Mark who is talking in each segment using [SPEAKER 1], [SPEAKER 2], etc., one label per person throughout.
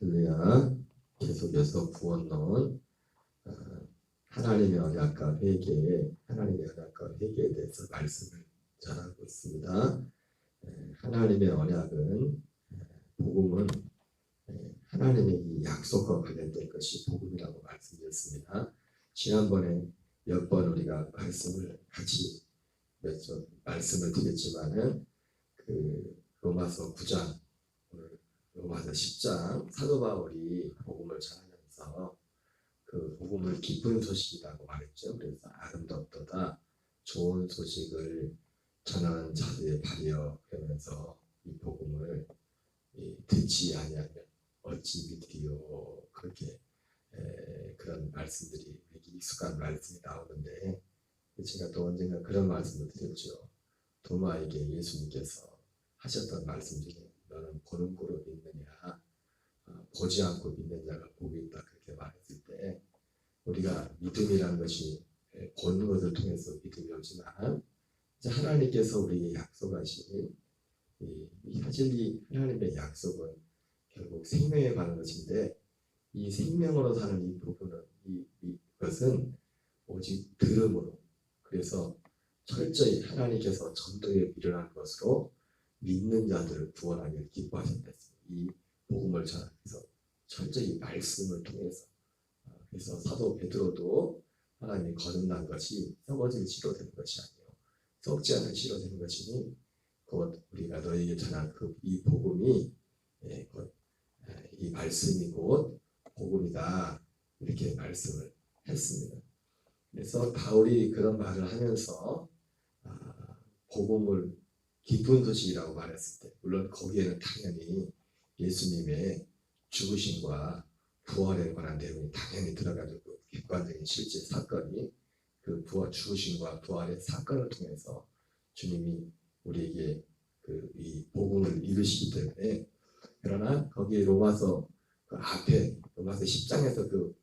[SPEAKER 1] 할렐루야. 계속해서 구원론 하나님의 언약과 회개에 대해서 말씀을 전하고 있습니다. 하나님의 언약은 복음은 하나님의 이 약속과 관련된 것이 복음이라고 말씀드렸습니다. 지난번에 몇 번 우리가 말씀을 같이 말씀을 드렸지만은 그 로마서 9장, 로마서 10장 사도 바울이 복음을 전하면서 그 복음을 기쁜 소식이라고 말했죠. 그래서 아름답도다 좋은 소식을 전하는 자들의 발이여 그러면서 이 복음을 듣지 아니하면 어찌 믿으리요. 그렇게 그런 말씀들이 익숙한 말씀이 나오는데 제가 또 언젠가 그런 말씀을 드렸죠. 도마에게 예수님께서 하셨던 말씀 중에 너는 보는 거로 믿느냐 보지 않고 믿는 자가 복이 있다 그렇게 말했을 때 우리가 믿음이라는 것이 보는 것을 통해서 믿음이 오지만 하나님께서 우리에게 약속하신 사실 이 하나님의 약속은 결국 생명에 관한 것인데 이 생명으로 사는 이 부분은 이것은 오직 들음으로 그래서 철저히 하나님께서 전도에 일어난 것으로 믿는 자들을 구원하기를 기뻐하신다. 이 복음을 전하면서 철저히 말씀을 통해서 그래서 사도 베드로도 하나님이 거듭난 것이 썩어질 씨로 되는 것이 아니요 썩지 않은 씨로 되는 것이니 곧 우리가 너에게 전한 이 복음이 곧 이 말씀이 곧 복음이다 이렇게 말씀을 했습니다. 그래서 바울이 그런 말을 하면서 복음을 기쁜 소식이라고 말했을 때 물론 거기에는 당연히 예수님의 죽으심과 부활에 관한 내용이 당연히 들어가지고 객관적인 실제 사건이 그 죽으심과 부활의 사건을 통해서 주님이 우리에게 이 복음을 이루시기 때문에 그러나 거기 로마서 그 앞에 로마서 10장에서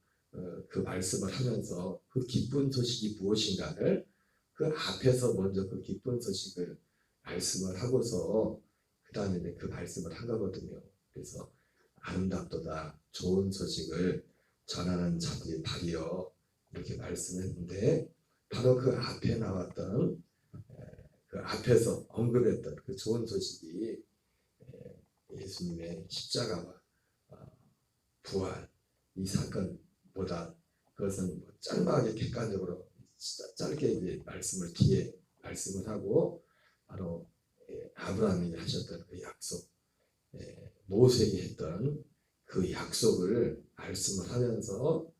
[SPEAKER 1] 그 말씀을 하면서 그 기쁜 소식이 무엇인가를 그 앞에서 먼저 그 기쁜 소식을 말씀을 하고서 그 다음에 그 말씀을 한 거거든요. 그래서 아름답도다 좋은 소식을 전하는 자들의 발이여 이렇게 말씀했는데 바로 그 앞에 나왔던 그 앞에서 언급했던 그 좋은 소식이 예수님의 십자가와 부활 이 사건보다 그것은 짤막하게 객관적으로 짧게 이제 말씀을 뒤에 말씀을 하고 바로 아브라함이 하셨던 그 약속 모세에게 했던 그 약속을 말씀을 하면서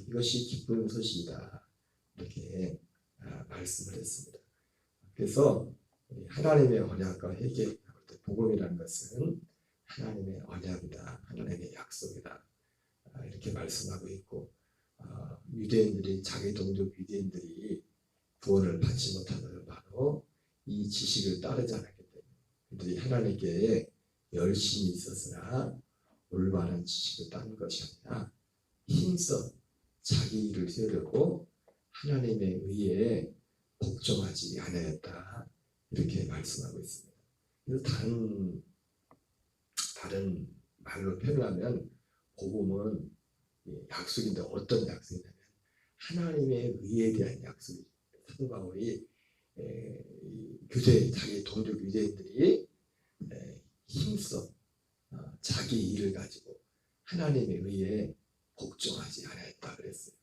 [SPEAKER 1] 이것이 기쁜 소식이다 이렇게 말씀을 했습니다. 그래서 하나님의 언약과 회개 복음이라는 것은 하나님의 언약이다 하나님의 약속이다 이렇게 말씀하고 있고 유대인들이 자기 동족 유대인들이 구원을 받지 못한 것은 바로 이 지식을 따르지 않았기 때문에 그들이 하나님께 열심히 있었으나 올바른 지식을 따는 것이 아니라 힘써 자기 일을 세우려고 하나님의 의에 복종하지 않았다 이렇게 말씀하고 있습니다. 그래서 다른 말로 표현하면 복음은 약속인데 어떤 약속이냐면 하나님의 의에 대한 약속이죠. 사도 바울이 자기 동족 유대인들이 힘써 자기 일을 가지고 하나님의 의에 복종하지 않았다 그랬어요.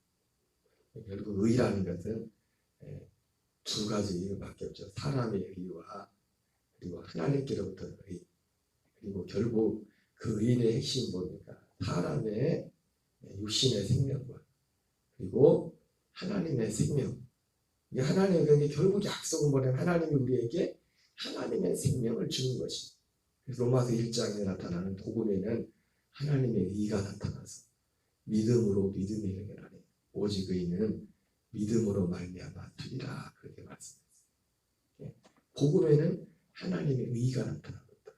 [SPEAKER 1] 결국 의라는 것은 두 가지 의밖에 없죠. 사람의 의와 그리고 하나님께로부터 의 그리고 결국 그 의의 핵심이 뭡니까? 사람의 육신의 생명과 그리고 하나님의 생명 하나님의 결국 약속은 뭐냐면 하나님이 우리에게 하나님의 생명을 주는 것이 그래서 로마서 1장에 나타나는 복음에는 하나님의 의가 나타나서 믿음으로 믿음이 이르게 오직 의는 믿음으로 말미암아 되리라 그렇게 말씀했어요. 복음에는 하나님의 의가 나타나고 있다.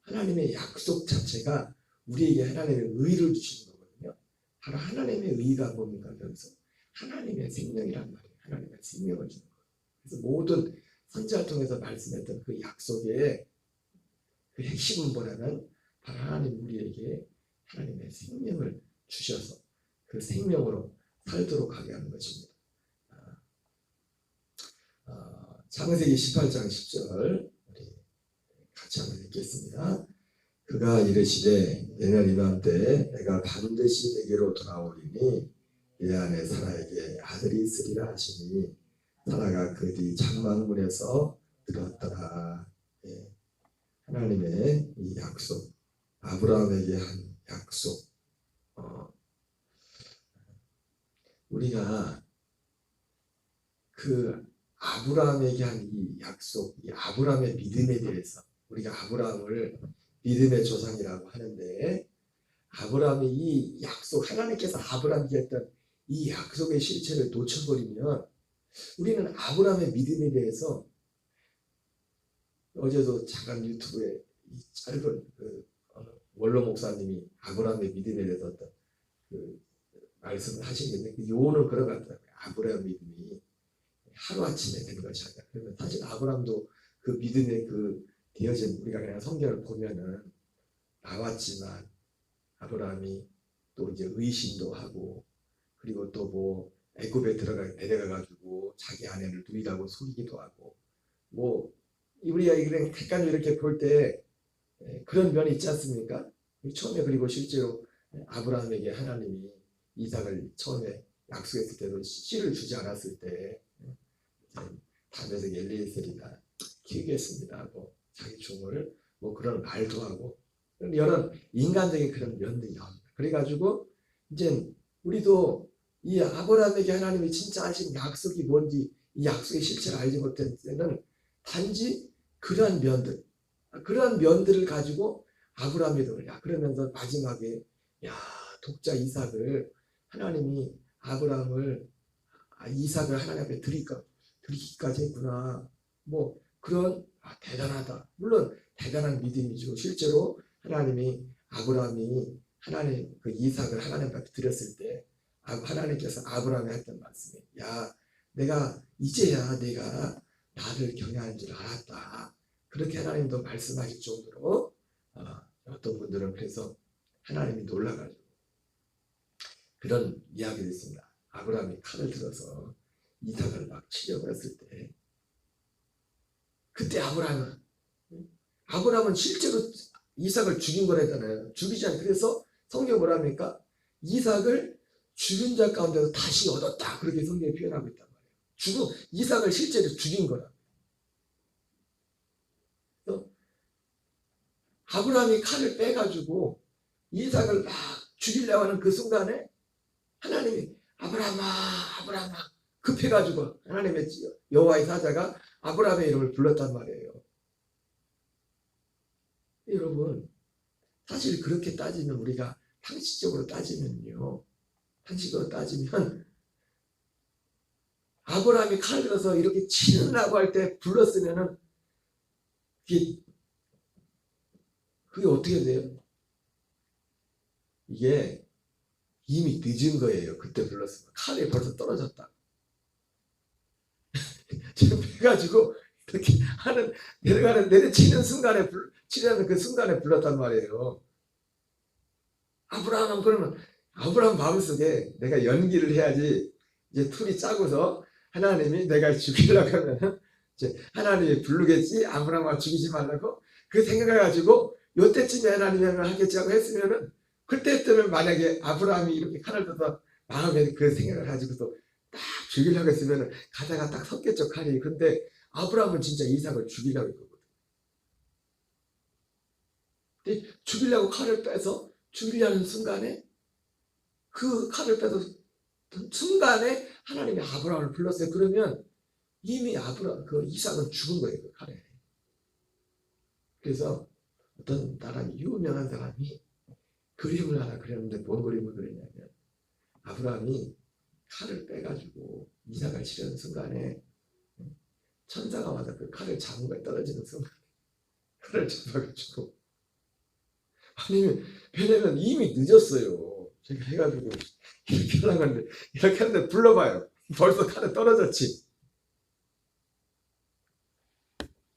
[SPEAKER 1] 하나님의 약속 자체가 우리에게 하나님의 의를 주시는 거거든요. 바로 하나님의 의가 뭡니까? 여기서 하나님의 생명이란 말이에요. 하나님의 생명을 주는 거예요. 그래서 모든 선지자를 통해서 말씀했던 그 약속의 그 핵심은 뭐냐면 바로 하나님 우리에게 하나님의 생명을 주셔서 그 생명으로 살도록 하게 하는 것입니다. 창세기 18장 10절 우리 같이 한번 읽겠습니다. 그가 이르시되 내년 이맘때 내가 반드시 내게로 돌아오리니 내 안에 사라에게 아들이 있으리라 하시니 사라가 그 뒤 장막문에서 들었더라. 예. 하나님의 이 약속, 아브라함에게 한 약속. 우리가 그 아브라함에게 한 이 약속, 이 아브라함의 믿음에 대해서 우리가 아브라함을 믿음의 조상이라고 하는데 아브라함이 이 약속, 하나님께서 아브라함에게 했던 이 약속의 실체를 놓쳐버리면 우리는 아브라함의 믿음에 대해서 어제도 잠깐 유튜브에 이 짧은 원로 목사님이 아브라함의 믿음에 대해서 어떤 그 말씀을 하시는데 그 요원은 그런 것 같더라고요. 아브라함 믿음이 하루아침에 된 것이 아니라 그러면 사실 아브라함도 그 믿음의 그 되어진 우리가 그냥 성경을 보면은 나왔지만 아브라함이 또 이제 의심도 하고 그리고 또 뭐 애굽에 내려가 가지고 자기 아내를 누이라고 속이기도 하고 뭐 우리가 그냥 객관적으로 이렇게 볼 때 그런 면이 있지 않습니까? 처음에 그리고 실제로 아브라함에게 하나님이 이삭을 처음에 약속했을 때도 씨를 주지 않았을 때 다메섹 엘리에셀이나 키우겠습니다 하고 자기 종을 뭐 그런 말도 하고 여러 인간적인 그런 면들이 나옵니다. 그래가지고 이제 우리도 이 아브라함에게 하나님이 진짜 하신 약속이 뭔지 이 약속의 실체를 알지 못할 때는 단지 그러한 면들을 가지고 아브라함이 도야 그러면서 마지막에 독자 이삭을 하나님이 이삭을 하나님 앞에 드리기까지 했구나. 뭐 그런 대단하다. 물론 대단한 믿음이죠. 실제로 하나님이 아브라함이 하나님 그 이삭을 하나님 앞에 드렸을 때 하나님께서 아브라함에 했던 말씀이 내가 이제야 내가 나를 경외하는 줄 알았다. 그렇게 하나님도 말씀하실 정도로 어떤 분들은 그래서 하나님이 놀라가지고 그런 이야기도 있습니다. 아브라함이 칼을 들어서 이삭을 막 치려고 했을 때 그때 아브라함은 실제로 이삭을 죽인 거랬잖아요. 죽이지 않고 그래서 성경 뭐라 합니까? 이삭을 죽은 자 가운데서 다시 얻었다. 그렇게 성경이 표현하고 있단 말이에요. 이삭을 실제로 죽인 거라. 아브라함이 칼을 빼가지고 이삭을 막 죽이려고 하는 그 순간에 하나님이 아브라함아 급해가지고 하나님의 여호와의 사자가 아브라함의 이름을 불렀단 말이에요. 여러분 사실 그렇게 따지면 우리가 상식적으로 따지면 아브라함이 칼을 들어서 이렇게 치려고 할 때 불렀으면은 그게 어떻게 돼요? 이게 이미 늦은 거예요. 그때 불렀으면 칼이 벌써 떨어졌다. 지금 해가지고 이렇게 내려치는 순간에 치려는 그 순간에 불렀단 말이에요. 아브라함은 그러면 아브라함 마음속에 내가 연기를 해야지 이제 툴이 짜고서 하나님이 내가 죽이려고 하면은 이제 하나님이 부르겠지 아브라함아 죽이지 말라고 그 생각을 가지고 요때쯤에 하나님이 하겠지 하고 했으면은 그때쯤에 만약에 아브라함이 이렇게 칼을 들어서 마음에 그 생각을 가지고서 딱 죽이려고 했으면은 가다가 딱 섰겠죠 칼이. 근데 아브라함은 진짜 이삭을 죽이려고 했거든. 근데 죽이려고 칼을 빼서 죽이려는 순간에 그 칼을 빼서 순간에 하나님이 아브라함을 불렀어요. 그러면 이미 그 이삭은 죽은 거예요. 그 칼에. 그래서 어떤 사람이 유명한 사람이 그림을 하나 그렸는데 뭔 그림을 그렸냐면 아브라함이 칼을 빼가지고 이삭을 치려는 순간에 천사가 와서 그 칼을 잡은 거에 떨어지는 순간에 칼을 잡아가지고 왜냐면 이미 늦었어요. 제가 해가지고 이렇게 하려고 하는데 이렇게 하는데 불러봐요. 벌써 칼에 떨어졌지.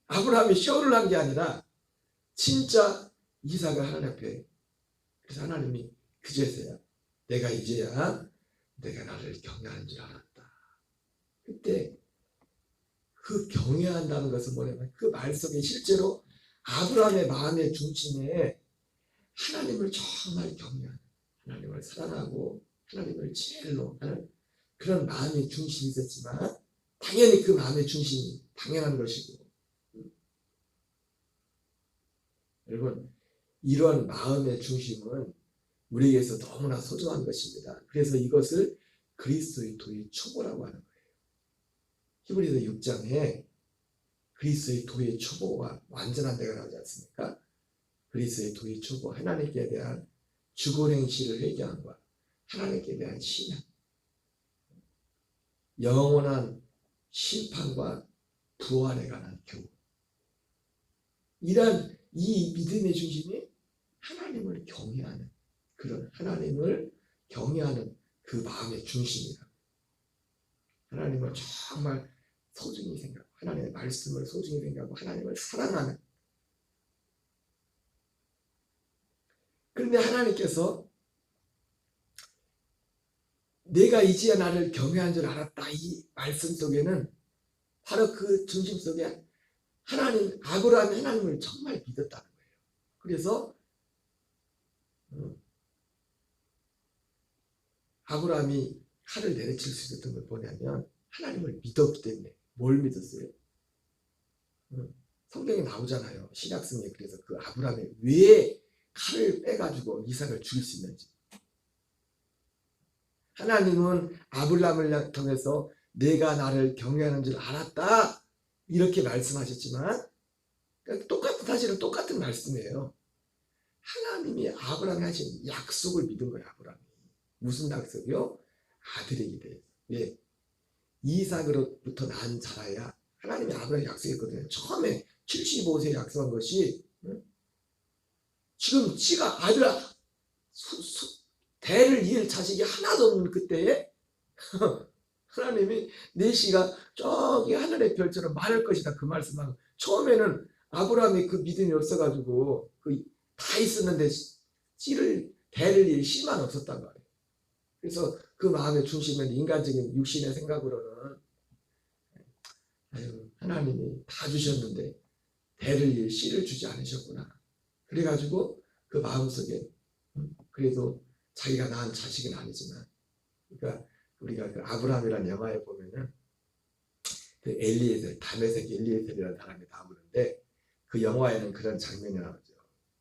[SPEAKER 1] 아브라함이 쇼를 한 게 아니라 진짜 이삭을 하나님 앞에, 그래서 하나님이 그제서야 내가 이제야 내가 나를 경외하는 줄 알았다. 그때 그 경외한다는 것은 뭐냐면 그 말 속에 실제로 아브라함의 마음의 중심에 하나님을 정말 경외하는, 하나님을 사랑하고 하나님을 제일로 하는 그런 마음의 중심이 있었지만, 당연히 그 마음의 중심이 당연한 것이고, 여러분 이런 마음의 중심은 우리에게서 너무나 소중한 것입니다. 그래서 이것을 그리스도의 도의 초보라고 하는 거예요. 히브리서 6장에 그리스도의 도의 초보와 완전한 데가 나오지 않습니까? 그리스도의 도의 초보, 하나님께 대한 주권행실을 회개함과 하나님께 대한 신앙, 영원한 심판과 부활에 관한 교훈, 이런 이 믿음의 중심이 하나님을 경외하는, 그런 하나님을 경외하는 그 마음의 중심이다. 하나님을 정말 소중히 생각하고 하나님의 말씀을 소중히 생각하고 하나님을 사랑하는. 그런데 하나님께서 내가 이제야 나를 경외한 줄 알았다, 이 말씀 속에는 바로 그 중심 속에 하나님, 아브라함이 하나님을 정말 믿었다는 거예요. 그래서 아브라함이 칼을 내려칠 수 있었던 걸 뭐냐면 하나님을 믿었기 때문에. 뭘 믿었어요? 성경에 나오잖아요. 신약성에. 그래서 그 아브라함이 왜 칼을 빼가지고 이삭을 죽일 수 있는지. 하나님은 아브라함을 통해서 내가 나를 경외하는 줄 알았다, 이렇게 말씀하셨지만, 그러니까 사실은 똑같은 말씀이에요. 하나님이 아브라함이 하신 약속을 믿은 거예요. 아브라함이. 무슨 약속이요? 아들에게 대해서. 왜? 이삭으로부터 난 자라야. 하나님이 아브라함에 약속했거든요. 처음에 75세에 약속한 것이, 지금 지가 아들아 대를 이을 자식이 하나도 없는 그때에 하나님이 내 씨가 저기 하늘의 별처럼 많을 것이다, 그 말씀하고, 처음에는 아브라함이 그 믿음이 없어가지고 다 있었는데 대를 이을 씨만 없었단 말이에요. 그래서 그 마음의 중심은 인간적인 육신의 생각으로는 아유, 하나님이 다 주셨는데 대를 이을 씨를 주지 않으셨구나. 그래가지고 그 마음속에 그래도 자기가 낳은 자식은 아니지만, 그러니까 우리가 그 아브라함이라는 영화에 보면은 그 엘리에셀, 다메섹 엘리에셀이라는 사람이 나오는데 그 영화에는 그런 장면이 나오죠.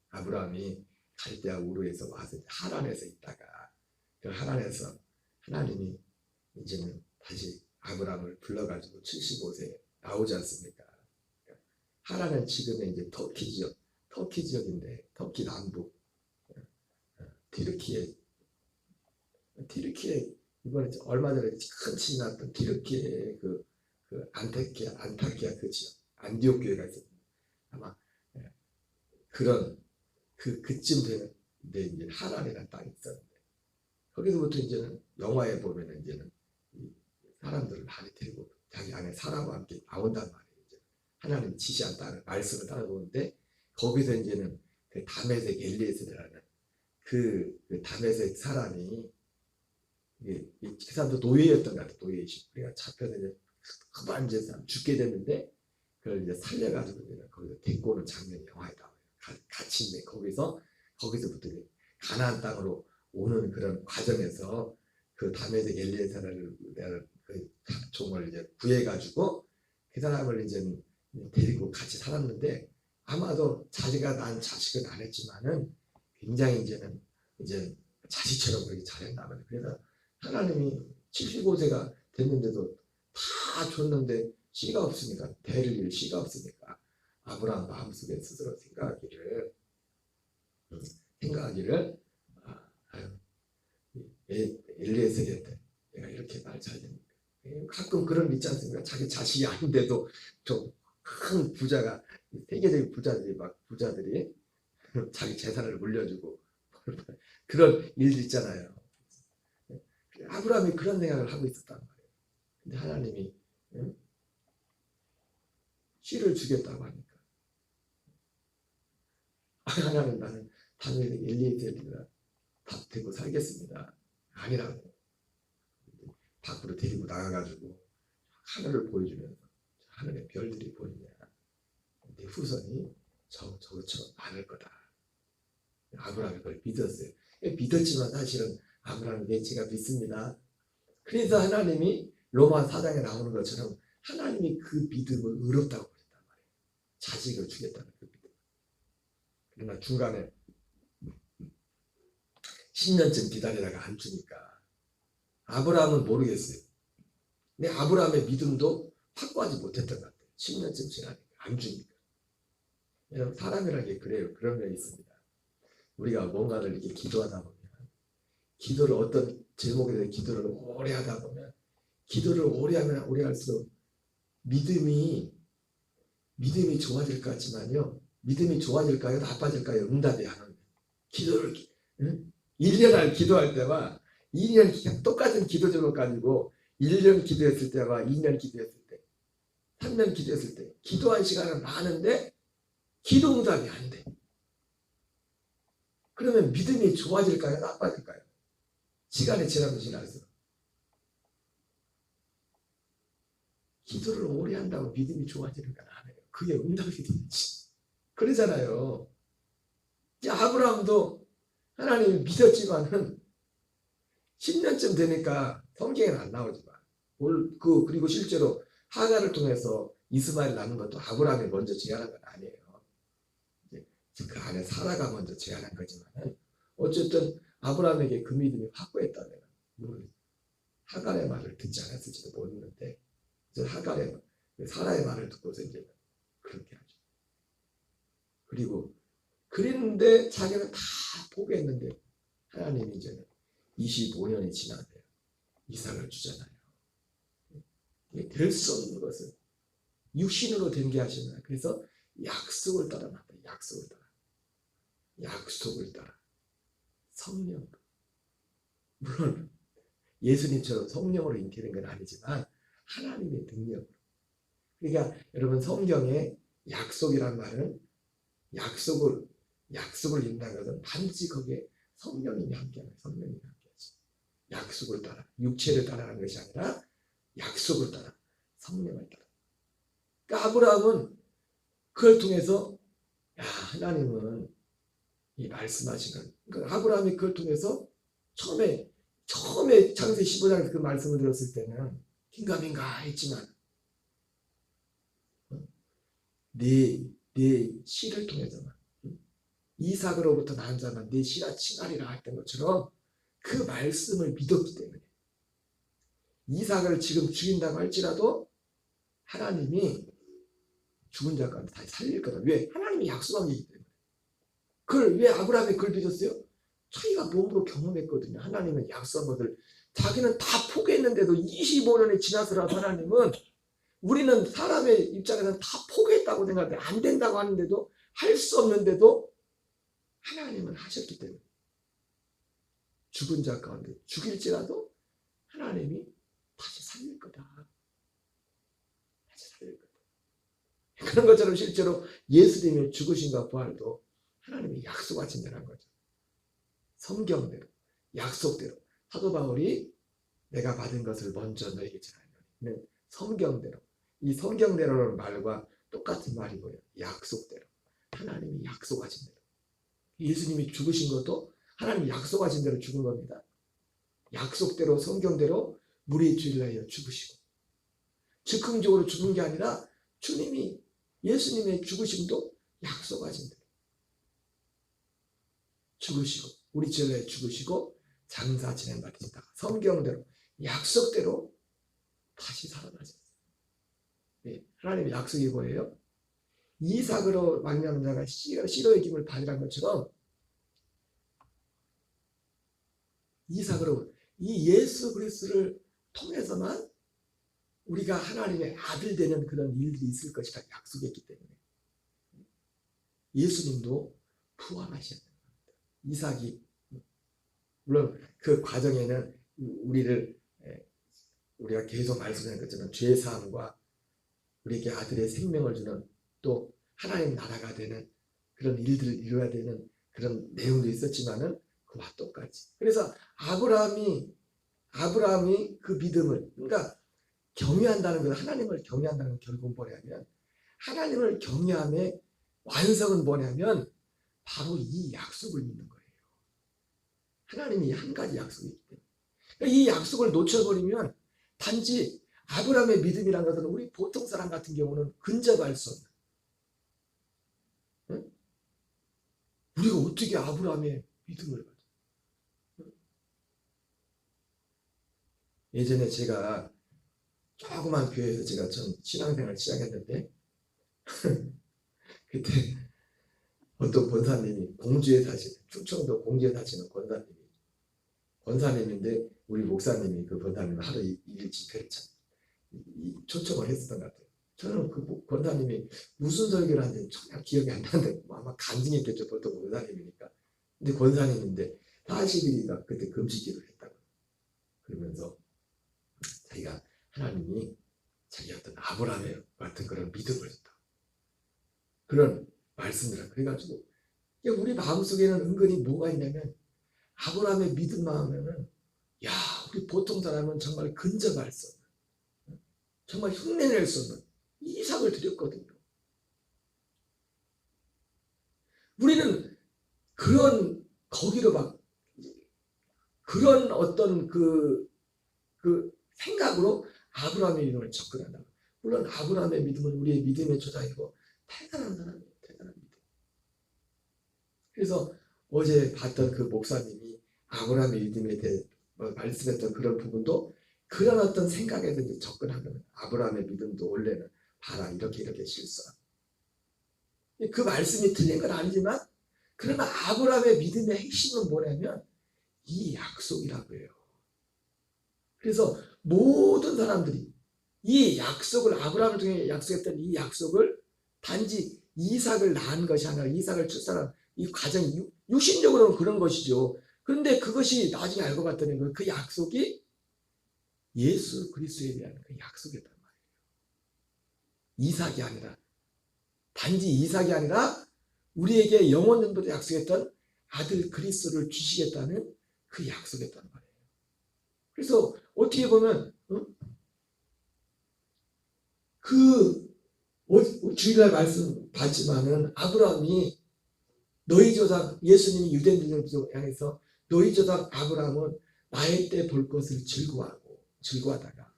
[SPEAKER 1] 아브라함이 갈대아 우르에서 와서 하란에서 있다가 그 하란에서 하나님이 이제는 다시 아브라함을 불러가지고 75세에 나오지 않습니까? 하란은 지금의 이제 터키 지역인데, 터키 남부 티르키에 이번에 얼마 전에 큰 침이 났던 티르키의 그 안타키아 그 지역, 안디옥 교회가 있었는데, 아마 그런 그쯤 되는데 이제 하란이라는 땅이 있었는데, 거기서부터 이제는 영화에 보면은 이제는 사람들을 많이 데리고 자기 안에 사람과 함께 나온단 말이에요. 이제 하나님 지시한 땅을, 말씀을 따라오는데, 거기서 이제는 그 다메섹 엘리에셀이라는 그 다메섹 사람이, 그 사람도 노예였던 것 같아요. 노예이시고, 그러니까 잡혀서 이제 그만 이제 죽게 됐는데, 그걸 이제 살려가지고 이제 거기서 데리고 오는 장면이 영화에 나와요. 같이 있네. 거기서부터 이제 가나안 땅으로 오는 그런 과정에서 그 다메섹 엘리에셀을 그 종을 이제 구해가지고 그 사람을 이제 데리고 같이 살았는데, 아마도 자기가 낳은 자식은 안 했지만은 굉장히 이제 자식처럼 그렇게 잘했나 봐요. 그래서 하나님이 75세가 됐는데도 다 줬는데 씨가 없으니까, 대를 이을 씨가 없으니까 아브라함 마음속에 스스로 생각하기를 엘리에셀한테 내가 이렇게 말 잘 됩니까? 가끔 그런 거 있지 않습니까? 자기 자식이 아닌데도 좀 큰 부자가, 세계적인 부자들이 자기 재산을 물려주고 그런 일들 있잖아요. 아브라함이 그런 생각을 하고 있었단 말이에요. 근데 하나님이 씨를 주겠다고 하니까 하나님 나는 다니엘에게 엘리에셀이라 다 되고 살겠습니다. 아니라고. 밖으로 데리고 나가가지고 하늘을 보여주면서 하늘의 별들이 보이냐. 내 후손이 저것처럼 많을 거다. 아브라함이 그걸 믿었어요. 믿었지만 사실은 아브라함이 제가 믿습니다. 그래서 하나님이 로마 4장에 나오는 것처럼 하나님이 그 믿음을 의롭다고 그랬단 말이에요. 자식을 주겠다는 그 믿음. 그러나 중간에 10년쯤 기다리다가 안 주니까 아브라함은 모르겠어요. 근데 아브라함의 믿음도 확고하지 못했던 것 같아요. 10년쯤 지나니까 안 주니까. 여러분 사람이라는 게 그래요. 그런 게 있습니다. 우리가 뭔가를 이렇게 기도하다 보면 기도를 어떤 제목에 대해 기도를 오래 하다 보면 기도를 오래 하면 오래 할수록 믿음이 좋아질 것 같지만요. 믿음이 좋아질까요? 나빠질까요? 응답이 안 오면. 기도를 1년 기도할 때와 2년 그냥 똑같은 기도 제목 가지고 1년 기도했을 때와 2년 기도했을 때 3년 기도했을 때 기도한 시간은 많은데 기도 응답이 안 돼. 그러면 믿음이 좋아질까요? 나빠질까요? 시간이 지나면 지날수록. 기도를 오래 한다고 믿음이 좋아지는 건 아니에요. 그게 응답이 되지. 그러잖아요. 아브라함도 하나님이 믿었지만은 10년쯤 되니까 성경에는 안 나오지만 그리고 실제로 하가를 통해서 이스마엘 낳는 것도 아브라함이 먼저 제안한 건 아니에요. 그 안에 사라가 먼저 제안한 거지만 어쨌든 아브라함에게 그 믿음이 확고했다면 하갈의 말을 듣지 않았을지도 모르는데 하갈의 사라의 말을 듣고서 이제 그렇게 하죠. 그리고 그랬는데 자기는 다 포기했는데 하나님이 이제는 25년이 지나면 이삭을 주잖아요. 될 수 없는 것을 육신으로 된 게 하시나. 그래서 약속을 따라 납니다. 약속을 따라 성령. 물론 예수님처럼 성령으로 잉태된 건 아니지만 하나님의 능력으로. 그러니까 여러분 성경에 약속이란 말은 약속을 인다는 것은 반드시 거기에 성령님이 함께하는 성령님이 함께하죠. 약속을 따라 육체를 따라가는 것이 아니라 약속을 따라 성령을 따라. 그러니까 아브라함은 그걸 통해서 하나님은 이 말씀하신 것. 그러니까 아브라함이 그걸 통해서 처음에 창세기 15장에서 그 말씀을 들었을 때는 긴가민가 했지만 네 씨를 통해서만 이삭으로부터 난 자만 네 씨라 칭하리라 했던 것처럼 그 말씀을 믿었기 때문에 이삭을 지금 죽인다고 할지라도 하나님이 죽은 자 가운데 다시 살릴 거다. 왜? 하나님이 약속한 게이기 때문에. 그걸 왜 아브라함이 그걸 믿었어요? 자기가 몸으로 경험했거든요. 하나님은 약속한 것을 자기는 다 포기했는데도 25년이 지나서라도 하나님은 우리는 사람의 입장에서는 다 포기했다고 생각하는데 안 된다고 하는데도 할 수 없는데도 하나님은 하셨기 때문에 죽은 자 가운데 죽일지라도 하나님이 다시 살릴 거다. 다시 살릴 거다. 그런 것처럼 실제로 예수님의 죽으심과 부활도 하나님이 약속하신 대로 한 거죠. 성경대로 약속대로 사도 바울이 내가 받은 것을 먼저 너에게 전하노니 성경대로 이 성경대로라는 말과 똑같은 말이 뭐예요? 약속대로 하나님이 약속하신 대로 예수님이 죽으신 것도 하나님이 약속하신 대로 죽은 겁니다. 약속대로 성경대로 우리의 죄를 위하여 죽으시고 즉흥적으로 죽은 게 아니라 주님이 예수님의 죽으심도 약속하신 대로 죽으시고 우리 죄를 위하여 죽으시고 장사 지낸 바 되셨다가 성경대로 약속대로 다시 살아나셨어요. 네, 하나님의 약속이 뭐예요? 이삭으로 말미암은 자가 씨로의 기름을 받으라는 것처럼 이삭으로 이 예수 그리스도를 통해서만 우리가 하나님의 아들 되는 그런 일들이 있을 것이라 약속했기 때문에 예수님도 부활하셨다. 이삭이 물론 그 과정에는 우리가 계속 말씀하는 것처럼 죄 사함과 우리에게 아들의 생명을 주는 또 하나님 나라가 되는 그런 일들을 이루어야 되는 그런 내용도 있었지만은 그와 똑같이. 그래서 아브라함이 그 믿음을, 그러니까 경외한다는 건, 하나님을 경외한다는 건 결국은 뭐냐면, 하나님을 경외함의 완성은 뭐냐면 바로 이 약속을 믿는 거예요. 하나님이 한 가지 약속이 있기 때문에. 그러니까 이 약속을 놓쳐버리면 단지 아브라함의 믿음이라는 것은 우리 보통 사람 같은 경우는 근접할 수 없는, 응? 우리가 어떻게 아브라함의 믿음을 가져? 예전에 제가 조그만 교회에서 제가 전 신앙생활을 시작했는데 그때 어떤 권사님이 공주에 사시는, 충청도 공주에 사시는 권사님인데 우리 목사님이 그 권사님을 하루 일 집회를 초청을 했었던 것 같아요. 저는 그 권사님이 무슨 설교를 하는지 전혀 기억이 안 나는데 아마 간증했겠죠. 보통 권사님이니까. 근데 권사님인데 40일이가 그때 금식기도를 했다고. 그러면서 자기가 하나님이 자기 어떤 아브라함 같은 그런 믿음을 줬다. 그런 말씀을. 그래가지고 우리 마음속에는 은근히 뭐가 있냐면 아브라함의 믿음만 하면은 야, 우리 보통 사람은 정말 근접할 수 없는, 정말 흉내낼 수 없는 이삭을 드렸거든요. 우리는 그런 거기로 막 그런 어떤 그 생각으로 아브라함의 믿음을 접근한다. 물론 아브라함의 믿음은 우리의 믿음의 조상이고 대단한 사람이에요. 대단한 믿음. 그래서 어제 봤던 그 목사님이 아브라함의 믿음에 대해 말씀했던 그런 부분도 그런 어떤 생각에 대해 접근하면 아브라함의 믿음도 원래는 봐라 이렇게 실수하고, 그 말씀이 틀린 건 아니지만 그러나 아브라함의 믿음의 핵심은 뭐냐면 이 약속이라고 해요. 그래서 모든 사람들이 이 약속을, 아브라함을 통해 약속했던 이 약속을 단지 이삭을 낳은 것이 아니라 이삭을 출산한 이 과정이 육신적으로는 그런 것이죠. 그런데 그것이 나중에 알고 봤더니 그 약속이 예수 그리스도에 대한 그 약속이었단 말이에요. 이삭이 아니라, 단지 이삭이 아니라 우리에게 영원 전부터 약속했던 아들 그리스도를 주시겠다는 그 약속이었단 말이에요. 그래서 어떻게 보면 주일날 말씀 봤지만은 아브라함이 너희 조상, 예수님이 유대인들을 향해서 너희 조상 아브라함은 나의 때 볼 것을 즐거워하다가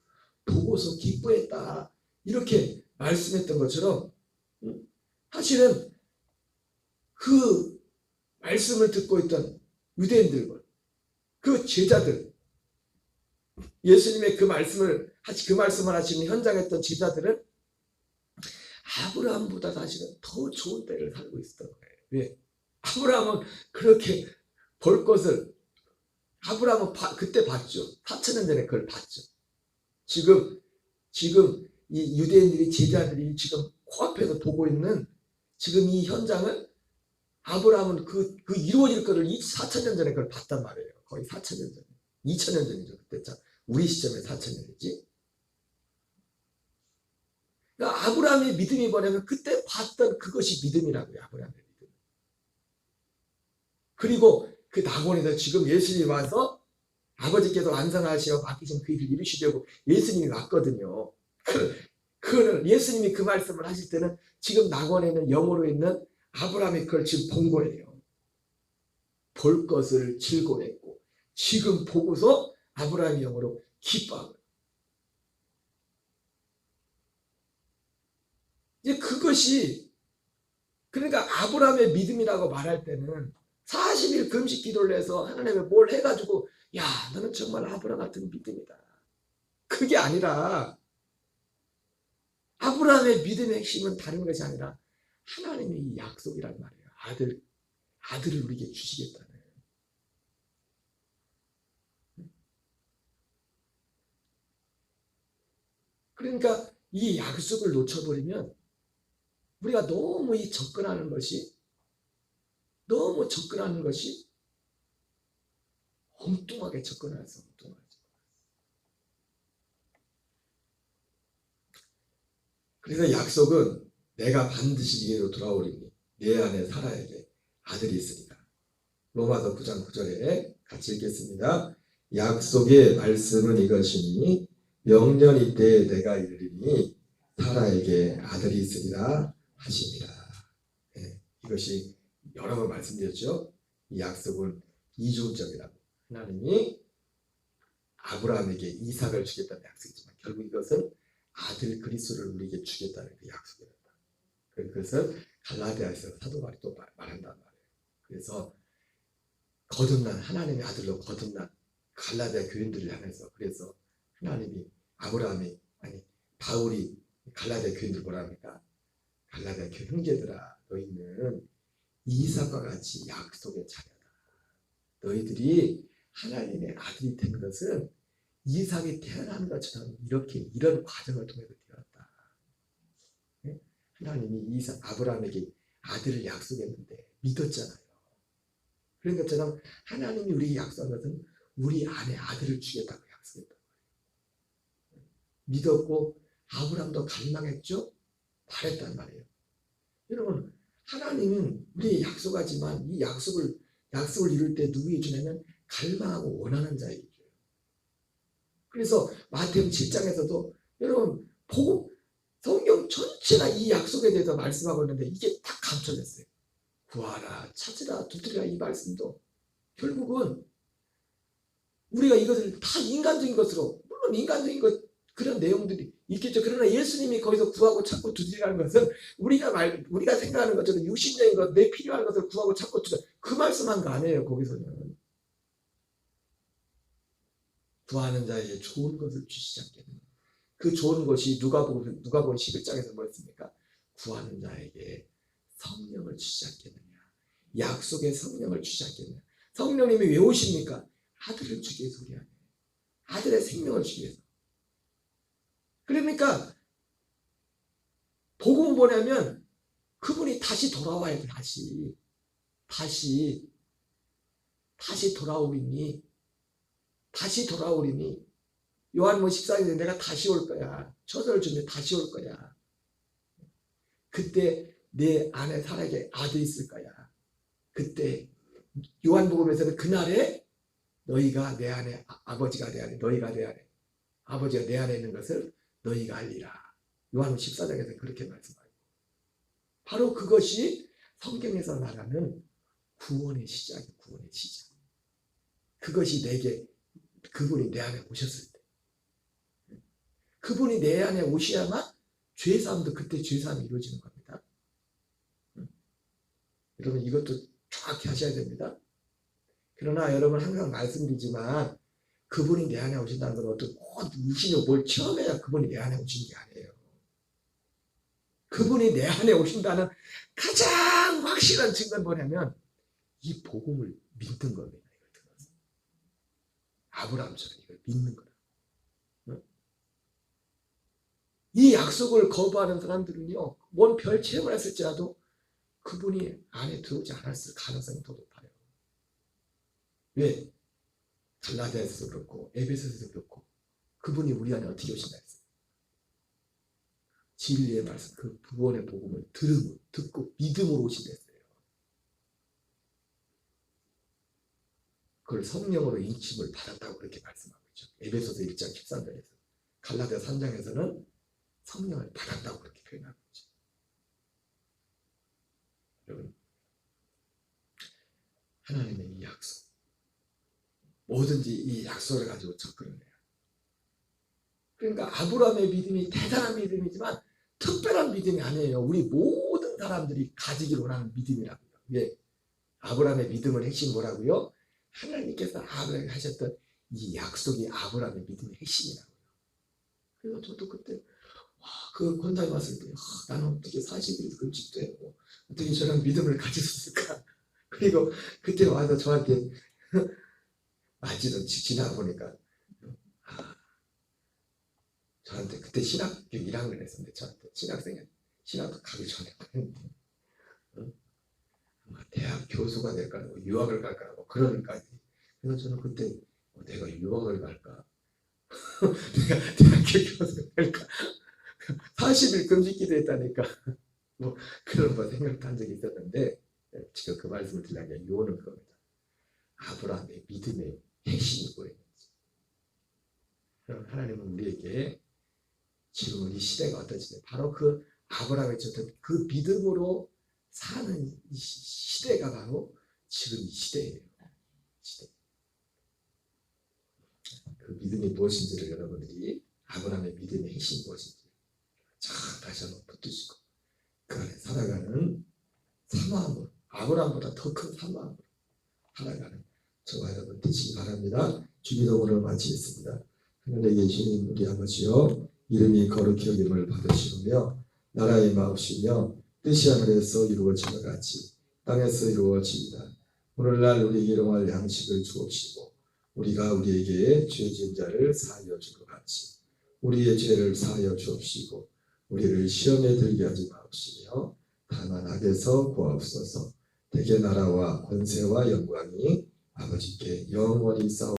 [SPEAKER 1] 보고서 기뻐했다 이렇게 말씀했던 것처럼, 사실은 그 말씀을 듣고 있던 유대인들과 그 제자들, 예수님의 그 말씀을 하시는 현장에 있던 제자들은 아브라함보다 사실은 더 좋은 때를 살고 있었던 거예요. 왜? 아브라함은 그렇게 볼 것을, 아브라함은 그때 봤죠. 4,000년 전에 그걸 봤죠. 지금 이 유대인들이, 제자들이 지금 코앞에서 보고 있는 지금 이 현장을 아브라함은 그 이루어질 거를 4,000년 전에 그걸 봤단 말이에요. 거의 4,000년 전, 2,000년 전이죠. 그때 참 우리 시점에 4,000년이지. 그러니까 아브라함의 믿음이 뭐냐면 그때 봤던 그것이 믿음이라고요. 아브라함의 믿음. 그리고 그 낙원에서 지금 예수님이 와서 아버지께서 완성하시어 맡기신 그 일을 이루시려고 예수님이 왔거든요. 그거는 예수님이 그 말씀을 하실 때는 지금 낙원에 있는 영으로 있는 아브라함이 그걸 지금 본 거예요. 볼 것을 즐거워했고 지금 보고서 아브라함의 영으로 기뻐하고, 이제 그것이, 그러니까 아브라함의 믿음이라고 말할 때는 40일 금식 기도를 해서 하나님에 뭘 해가지고 야 너는 정말 아브라함 같은 믿음이다, 그게 아니라 아브라함의 믿음의 핵심은 다른 것이 아니라 하나님의 이 약속이란 말이에요. 아들을 우리에게 주시겠다는. 그러니까 이 약속을 놓쳐버리면 우리가 너무 접근하는 것이 엉뚱하게 접근해서 엉뚱하죠. 그래서 약속은 내가 반드시 이리로 돌아오리니 내 안에 사라에게 아들이 있으리라. 로마서 9장 9절에 같이 읽겠습니다. 약속의 말씀은 이것이니 명년 이때에 내가 이르리니 사라에게 아들이 있으리라 하시니라. 네, 이것이 여러 번 말씀드렸죠. 이 약속은 이중적이라고. 하나님이 아브라함에게 이삭을 주겠다는 약속이지만 결국 이것은 아들 그리스도를 우리에게 주겠다는 그 약속이란다. 그것을 갈라디아에서 사도 바울이 또 말한단 말이에요. 그래서 거듭난 하나님의 아들로 거듭난 갈라디아 교인들을 향해서 그래서 하나님이 아브라함이 아니 바울이 갈라디아 교인들 뭐라 합니까? 갈라디아 교인 형제들아 너희는 이삭과 같이 약속의 자녀다. 너희들이 하나님의 아들이 된 것은 이삭이 태어난 것처럼 이렇게 이런 과정을 통해서 되었다. 하나님이 이삭 아브라함에게 아들을 약속했는데 믿었잖아요. 그런 것처럼 하나님이 우리에게 약속한 것은 우리 안에 아들을 주겠다고 약속했다고 해요. 믿었고 아브라함도 갈망했죠. 바랬단 말이에요. 여러분 하나님은 우리에게 약속하지만 이 약속을 이룰 때 누구에게 주냐면 갈망하고 원하는 자에게 줘요. 그래서 마태복음 7장에서도 여러분 복음 성경 전체가 이 약속에 대해서 말씀하고 있는데 이게 다 감춰졌어요. 구하라, 찾으라, 두드리라 이 말씀도 결국은 우리가 이것을 다 인간적인 것으로 물론 인간적인 것 그런 내용들이 있겠죠. 그러나 예수님이 거기서 구하고 찾고 두드리라는 것은 우리가 생각하는 것처럼 육신적인 것, 내 필요한 것을 구하고 찾고 두드려 그 말씀한 거 아니에요. 거기서는 구하는 자에게 좋은 것을 주시지 않겠느냐. 그 좋은 것이 누가복음 11장에서 뭐였습니까? 구하는 자에게 성령을 주시지 않겠느냐. 약속의 성령을 주시지 않겠느냐. 성령님이 왜 오십니까? 아들을 주기 위해서 우리 안에. 아들의 생명을 주기 위해서. 그러니까 복음은 뭐냐면 그분이 다시 돌아와야 돼. 다시 돌아오리니 요한복음 14장에 내가 다시 올 거야. 초서를 주면 다시 올 거야. 그때 내 안에 살아게 아들이 있을 거야. 그때 요한복음에서는 그날에 너희가 내 안에 아버지가 내 안에 너희가 내 안에 아버지가 내 안에 있는 것을 너희가 알리라. 요한복음 14장에서 그렇게 말씀하고 바로 그것이 성경에서 말하는 구원의 시작이에요. 구원의 시작. 그것이 내게 그분이 내 안에 오셨을 때 그분이 내 안에 오셔야만 죄사함도 그때 죄사함이 이루어지는 겁니다. 여러분 이것도 정확히 하셔야 됩니다. 그러나 여러분 항상 말씀드리지만 그분이 내 안에 오신다는 건 어떤 육신이 뭘 체험해야 그분이 내 안에 오신 게 아니에요. 그분이 내 안에 오신다는 가장 확실한 증거는 뭐냐면 이 복음을 믿는 겁니다. 아브라함처럼 이걸 믿는 거다. 이 약속을 거부하는 사람들은요, 뭔 별 체험을 했을지라도 그분이 안에 들어오지 않았을 가능성이 더 높아요. 왜? 갈라디아에서도 그렇고 에베소에서도 그렇고 그분이 우리 안에 어떻게 오신다 했어요? 진리의 말씀, 그 구원의 복음을 듣고 믿음으로 오신다 했어요. 그걸 성령으로 인침을 받았다고 그렇게 말씀하고 있죠. 에베소서 1장 13절에서 갈라디아 3장에서는 성령을 받았다고 그렇게 표현하고 있죠. 여러분 하나님의 이 약속 뭐든지 이 약속을 가지고 접근을 해요. 그러니까 아브라함의 믿음이 대단한 믿음이지만 특별한 믿음이 아니에요. 우리 모든 사람들이 가지기로 원하는 믿음이라고요. 왜? 아브라함의 믿음의 핵심이 뭐라고요? 하나님께서 아브라함에게 하셨던 이 약속이 아브라함의 믿음의 핵심이라고요. 그래서 저도 그때 그 권장이 왔을 때 나는 어떻게 40일 금식도 했고 어떻게 저런 믿음을 가질 수 있을까? 그리고 그때 와서 저한테 아직도 지나보니까 저한테 그때 신학교 1학년 했었는데 저한테 신학도 가기 전에 대학 교수가 될까 뭐 유학을 갈까 뭐 그러니까 그래서 저는 그때 내가 유학을 갈까 내가 대학교 교수가 될까 40일 금식기도 했다니까 뭐 그런 거 생각도 한 적이 있었는데 지금 그 말씀을 드리려는 게 요는 그겁니다. 아브라함의 믿음의 핵심이 뭐였는지. 하나님은 우리에게 지금 이 시대가 어떠신지 바로 그 아브라함의 줬던 그 믿음으로 사는 이 시대가 바로 지금 이 시대예요. 시대. 그 믿음이 무엇인지를 여러분들이 아브라함의 믿음의 핵심이 무엇인지 다시 한번 붙드시고 그 안에 살아가는 사마음으로 아브라함보다 더 큰 사마음으로 살아가는 저와 여러분 되시기 바랍니다. 주기도문을 마치겠습니다. 하늘에 계신 우리 아버지여 이름이 거룩히 여김을 받으시오며 나라의 마옵시며 뜻이 하늘에서 이루어지는 같이 땅에서 이루어지이다. 오늘날 우리에게 일용할 양식을 주옵시고 우리가 우리에게 죄 지은 자를 사하여 준 것 같이 우리의 죄를 사하여 주옵시고 우리를 시험에 들게 하지 마옵시며 다만 악에서 구하옵소서. 대개 나라와 권세와 영광이 아버지께 영원히 싸우